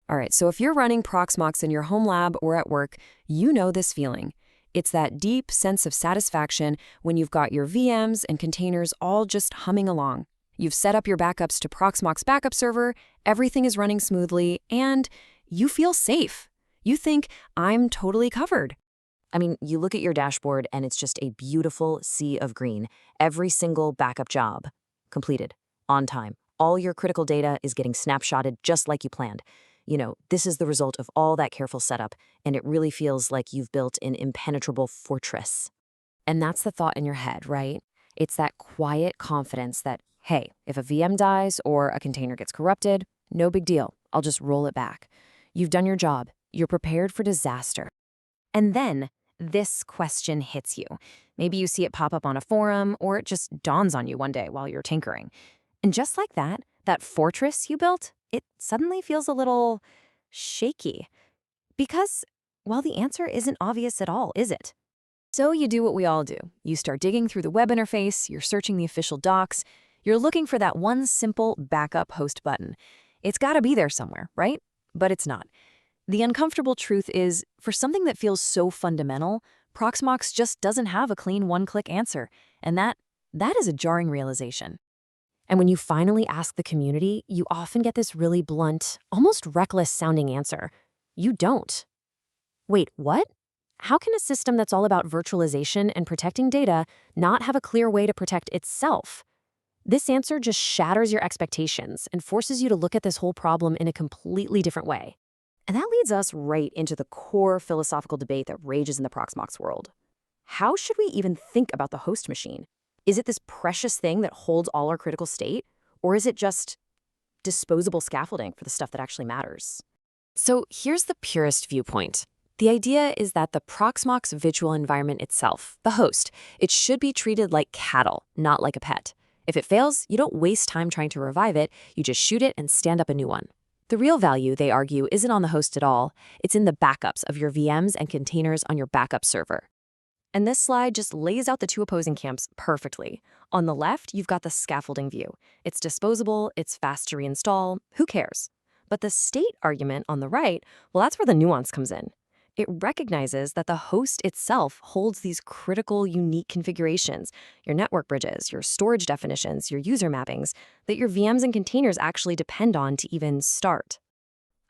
All right, so if you're running Proxmox in your home lab or at work, you know this feeling. It's that deep sense of satisfaction when you've got your VMs and containers all just humming along. You've set up your backups to Proxmox backup server, everything is running smoothly, and you feel safe. You think, I'm totally covered. I mean, you look at your dashboard and it's just a beautiful sea of green. Every single backup job completed, on time. All your critical data is getting snapshotted just like you planned. This is the result of all that careful setup, and it really feels like you've built an impenetrable fortress. And that's the thought in your head, right? It's that quiet confidence that, hey, if a VM dies or a container gets corrupted, no big deal. I'll just roll it back. You've done your job. You're prepared for disaster. And then this question hits you. Maybe you see it pop up on a forum, or it just dawns on you one day while you're tinkering. And just like that fortress you built, it suddenly feels a little shaky. Because, well, the answer isn't obvious at all, is it? So you do what we all do. You start digging through the web interface, you're searching the official docs, you're looking for that one simple backup host button. It's gotta be there somewhere, right? But it's not. The uncomfortable truth is, for something that feels so fundamental, Proxmox just doesn't have a clean one-click answer, and that is a jarring realization. And when you finally ask the community, you often get this really blunt, almost reckless-sounding answer. You don't. Wait, what? How can a system that's all about virtualization and protecting data not have a clear way to protect itself? This answer just shatters your expectations and forces you to look at this whole problem in a completely different way. And that leads us right into the core philosophical debate that rages in the Proxmox world. How should we even think about the host machine? Is it this precious thing that holds all our critical state? Or is it just disposable scaffolding for the stuff that actually matters? So here's the purest viewpoint. The idea is that the Proxmox virtual environment itself, the host, it should be treated like cattle, not like a pet. If it fails, you don't waste time trying to revive it, you just shoot it and stand up a new one. The real value, they argue, isn't on the host at all. It's in the backups of your VMs and containers on your backup server. And this slide just lays out the two opposing camps perfectly. On the left, you've got the scaffolding view. It's disposable, it's fast to reinstall, who cares? But the state argument on the right, well, that's where the nuance comes in. It recognizes that the host itself holds these critical, unique configurations, your network bridges, your storage definitions, your user mappings, that your VMs and containers actually depend on to even start.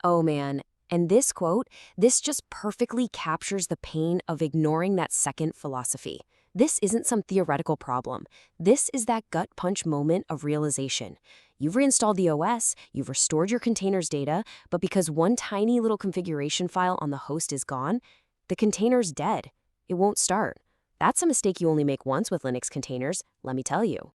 Oh man, and this quote, this just perfectly captures the pain of ignoring that second philosophy. This isn't some theoretical problem. This is that gut punch moment of realization. You've reinstalled the OS, you've restored your container's data, but because one tiny little configuration file on the host is gone, the container's dead. It won't start. That's a mistake you only make once with Linux containers, let me tell you.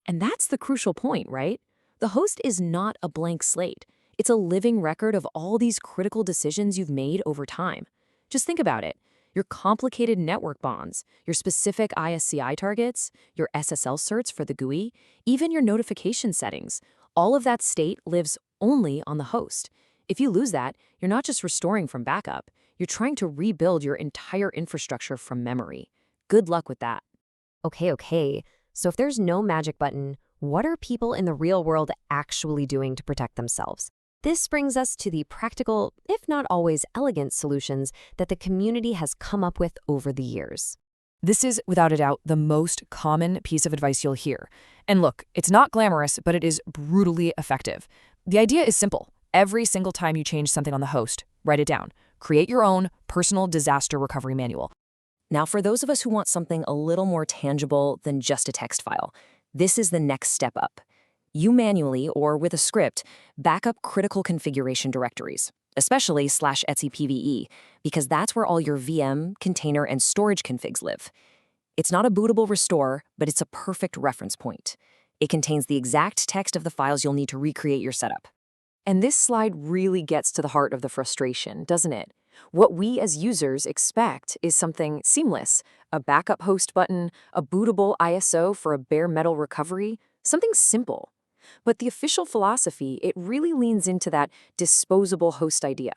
And that's the crucial point, right? The host is not a blank slate. It's a living record of all these critical decisions you've made over time. Just think about it. Your complicated network bonds, your specific ISCI targets, your SSL certs for the GUI, even your notification settings, all of that state lives only on the host. If you lose that, you're not just restoring from backup, you're trying to rebuild your entire infrastructure from memory. Good luck with that. Okay. So if there's no magic button, what are people in the real world actually doing to protect themselves? This brings us to the practical, if not always elegant, solutions that the community has come up with over the years. This is, without a doubt, the most common piece of advice you'll hear. And look, it's not glamorous, but it is brutally effective. The idea is simple. Every single time you change something on the host, write it down. Create your own personal disaster recovery manual. Now, for those of us who want something a little more tangible than just a text file, this is the next step up. You manually, or with a script, back up critical configuration directories, especially /etcpve, because that's where all your VM, container, and storage configs live. It's not a bootable restore, but it's a perfect reference point. It contains the exact text of the files you'll need to recreate your setup. And this slide really gets to the heart of the frustration, doesn't it? What we as users expect is something seamless, a backup host button, a bootable ISO for a bare metal recovery, something simple. But the official philosophy, it really leans into that disposable host idea.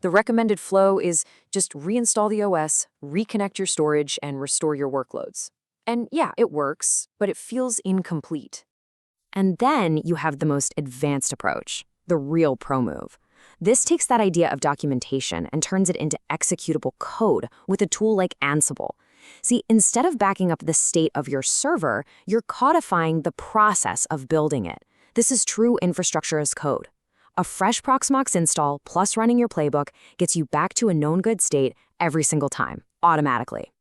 The recommended flow is just reinstall the OS, reconnect your storage, and restore your workloads. And yeah, it works, but it feels incomplete. And then you have the most advanced approach, the real pro move. This takes that idea of documentation and turns it into executable code with a tool like Ansible. See, instead of backing up the state of your server, you're codifying the process of building it. This is true infrastructure as code. A fresh Proxmox install plus running your playbook gets you back to a known good state every single time, automatically.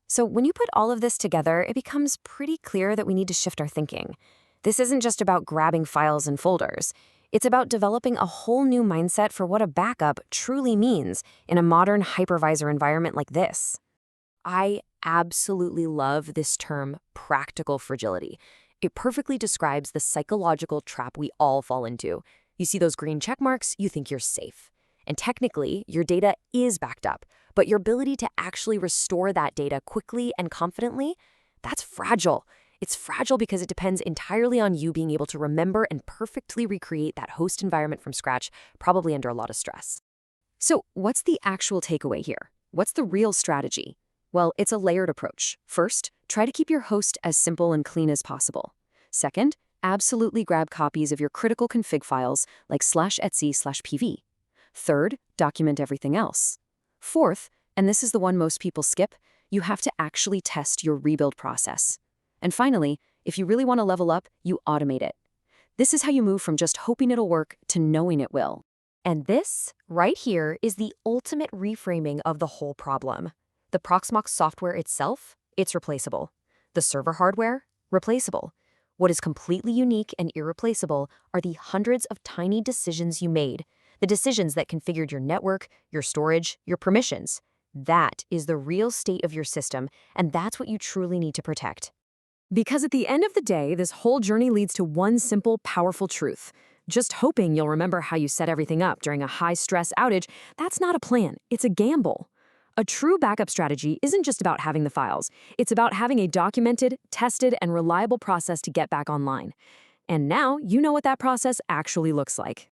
So when you put all of this together, it becomes pretty clear that we need to shift our thinking. This isn't just about grabbing files and folders. It's about developing a whole new mindset for what a backup truly means in a modern hypervisor environment like this. I absolutely love this term, practical fragility. It perfectly describes the psychological trap we all fall into. You see those green check marks, you think you're safe. And technically, your data is backed up, but your ability to actually restore that data quickly and confidently, that's fragile. It's fragile because it depends entirely on you being able to remember and perfectly recreate that host environment from scratch, probably under a lot of stress. So what's the actual takeaway here? What's the real strategy? Well, it's a layered approach. First, try to keep your host as simple and clean as possible. Second, absolutely grab copies of your critical config files like /etc/pv. Third, document everything else. Fourth, and this is the one most people skip, you have to actually test your rebuild process. And finally, if you really want to level up, you automate it. This is how you move from just hoping it'll work to knowing it will. And this, right here, is the ultimate reframing of the whole problem. The Proxmox software itself, it's replaceable. The server hardware, replaceable. What is completely unique and irreplaceable are the hundreds of tiny decisions you made, the decisions that configured your network, your storage, your permissions. That is the real state of your system, and that's what you truly need to protect. Because at the end of the day, this whole journey leads to one simple, powerful truth. Just hoping you'll remember how you set everything up during a high-stress outage, that's not a plan, it's a gamble. A true backup strategy isn't just about having the files. It's about having a documented, tested, and reliable process to get back online. And now you know what that process actually looks like.